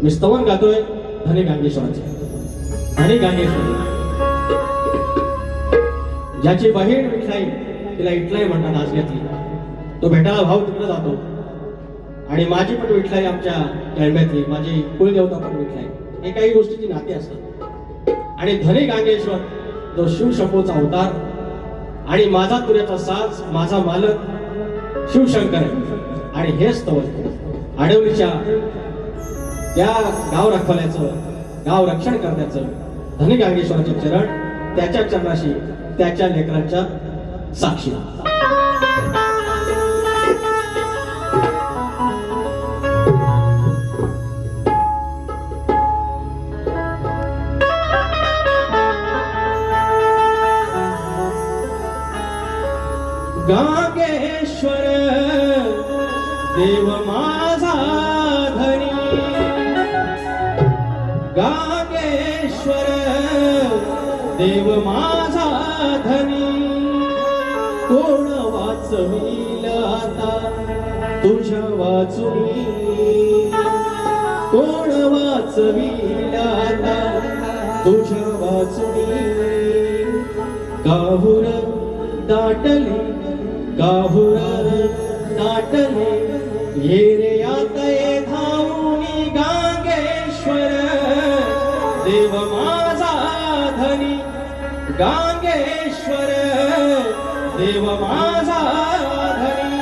मी स्तवन गातोय धनी गांगेश्वराचे. धनी गांगेश्वर ज्याची बहीण विठलाई, तिला इटलाई म्हणतात आज घेतली, तो भेटायला भाऊ तिकडे जातो. आणि माझी पण विठलाई आमच्या जन्मातली, माझी कुलदेवता पण विठलाई. हे काही गोष्टीची नाती असतात. आणि धनी गांगेश्वर जो शिवशंभूचा अवतार आणि माझा तुऱ्याचा साज, माझा मालक शिवशंकर आहे. आणि हेच स्तवन आडवलीच्या त्या गाव रखवाल्याचं, गाव रक्षण करण्याचं धनी गांगेश्वराचे चरण, त्याच्या चरणाशी त्याच्या लेकरांच्या साक्षी. गांगेश्वर देव माझा धनी, गांगेश्वर देव माझा धनी, कोण वाचवील आता तुझ्या वाचुनी, कोण वाचवील आता तुझ्या वाचुनी. गाहुर दाटले, गाहुर दाटले, ये रे आता ये धावूनी. गांगेश्वर देव माझा धनी, गांगेश्वर देव माझा धनी.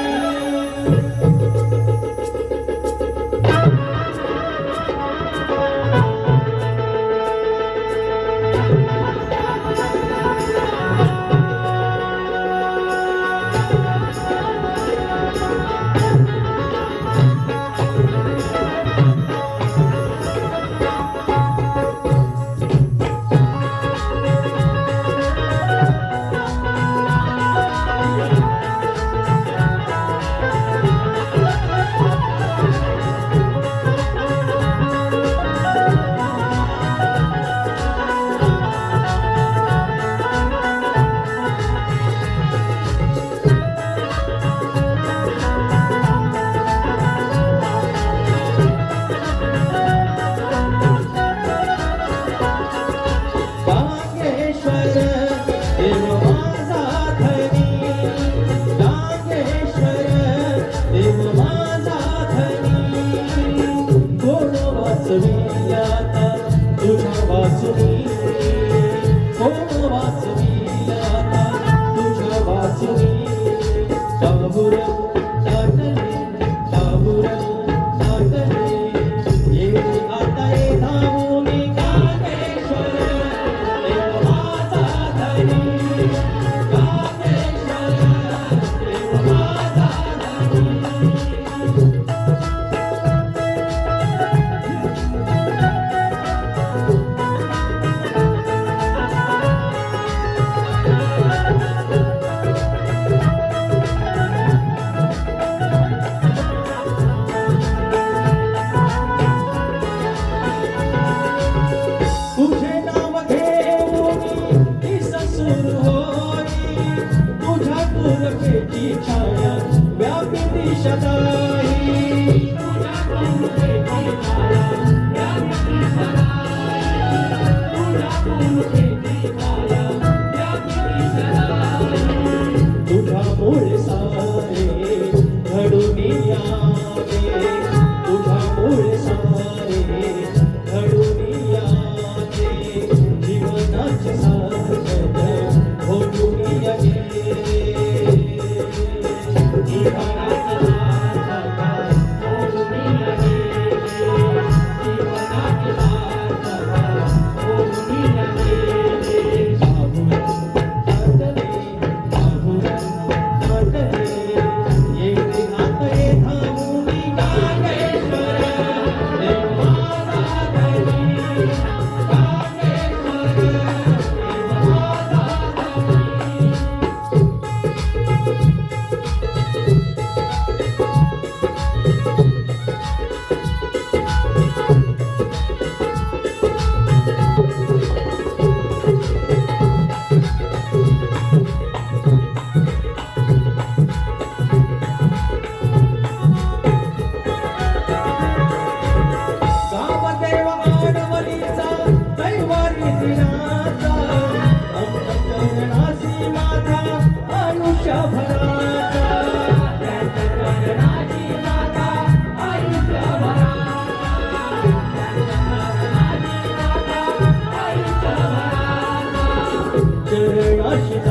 आशी